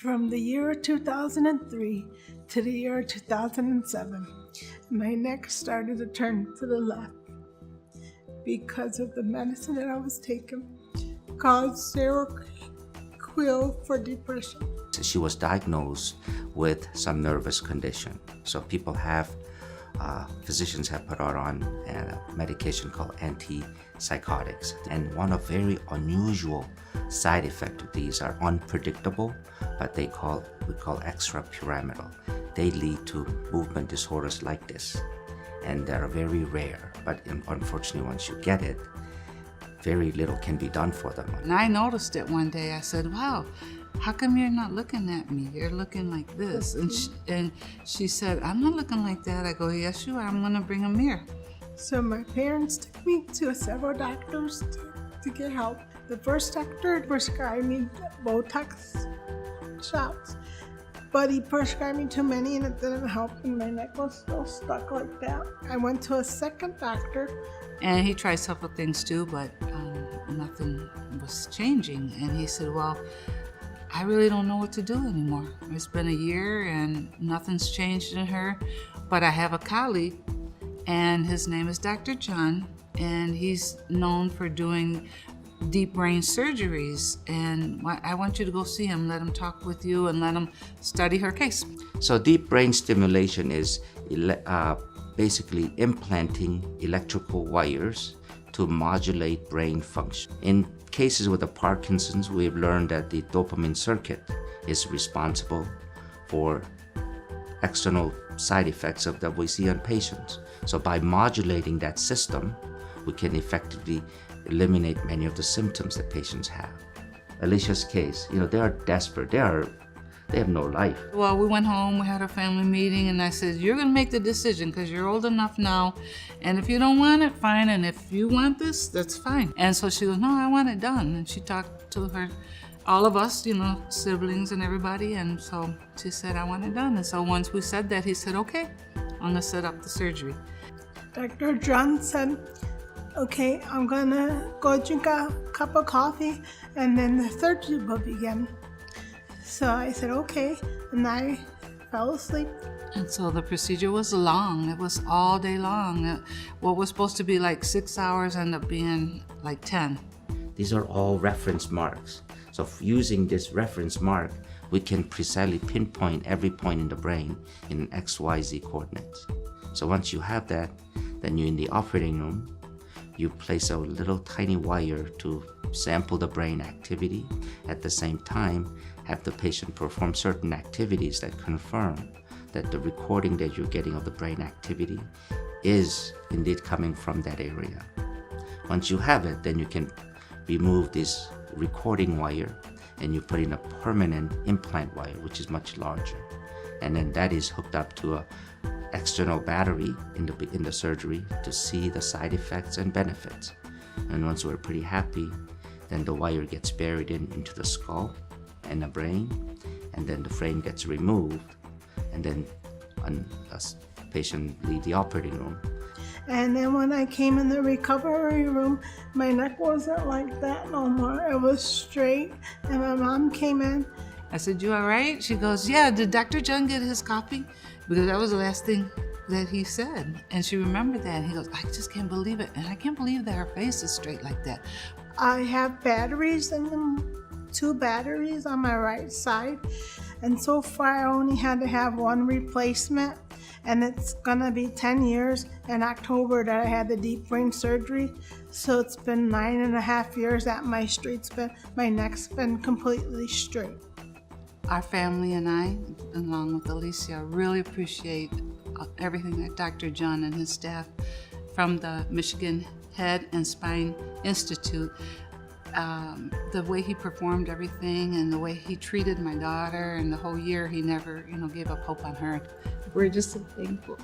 From the year 2003 to the year 2007, my neck started to turn to the left because of the medicine that I was taking called Seroquel for depression. She was diagnosed with some nervous condition. So physicians have put her on a medication called antipsychotics. And one of very unusual side effects of these are unpredictable, but we call extrapyramidal. They lead to movement disorders like this. And they're very rare, but unfortunately once you get it, very little can be done for them. And I noticed it one day. I said, wow, how come you're not looking at me? You're looking like this. And she said, I'm not looking like that. I go, yes, you are. I'm going to bring a mirror. So my parents took me to several doctors to get help. The first doctor prescribed me Botox shots, but he prescribed me too many and it didn't help, and my neck was still stuck like that. I went to a second doctor. And he tried several things too, but nothing was changing. And he said, well, I really don't know what to do anymore. It's been a year and nothing's changed in her, but I have a colleague and his name is Dr. Junn, and he's known for doing deep brain surgeries, and I want you to go see him, let him talk with you and let him study her case. So deep brain stimulation is basically implanting electrical wires to modulate brain function. In cases with the Parkinson's, we've learned that the dopamine circuit is responsible for external side effects that we see on patients. So by modulating that system, we can effectively eliminate many of the symptoms that patients have. Alicia's case, they are desperate. They have no life. Well, we went home, we had a family meeting, and I said, you're gonna make the decision because you're old enough now, and if you don't want it, fine, and if you want this, that's fine. And so she goes, no, I want it done. And she talked to all of us, siblings and everybody, and so she said, I want it done. And so once we said that, he said, okay, I'm gonna set up the surgery. Dr. Junn said, okay, I'm gonna go drink a cup of coffee and then the surgery will begin. So I said, okay, and I fell asleep. And so the procedure was long. It was all day long. What was supposed to be like 6 hours ended up being like 10. These are all reference marks. So using this reference mark, we can precisely pinpoint every point in the brain in XYZ coordinates. So once you have that, then you're in the operating room. You place a little tiny wire to sample the brain activity. At the same time, have the patient perform certain activities that confirm that the recording that you're getting of the brain activity is indeed coming from that area. Once you have it, then you can remove this recording wire and you put in a permanent implant wire, which is much larger. And then that is hooked up to a external battery in the surgery to see the side effects and benefits. And once we're pretty happy, then the wire gets buried into the skull and the brain, and then the frame gets removed, and then a patient leave the operating room. And then when I came in the recovery room, my neck wasn't like that no more. It was straight, and my mom came in. I said, you all right? She goes, yeah, did Dr. Junn get his copy? Because that was the last thing that he said. And she remembered that. And he goes, I just can't believe it. And I can't believe that her face is straight like that. I have batteries in them, 2 batteries on my right side. And so far I only had to have 1 replacement. And it's gonna be 10 years in October that I had the deep brain surgery. So it's been 9.5 years that my neck's been completely straight. Our family and I, along with Alicia, really appreciate everything that Dr. Junn and his staff from the Michigan Head and Spine Institute, the way he performed everything and the way he treated my daughter, and the whole year he never, gave up hope on her. We're just so thankful.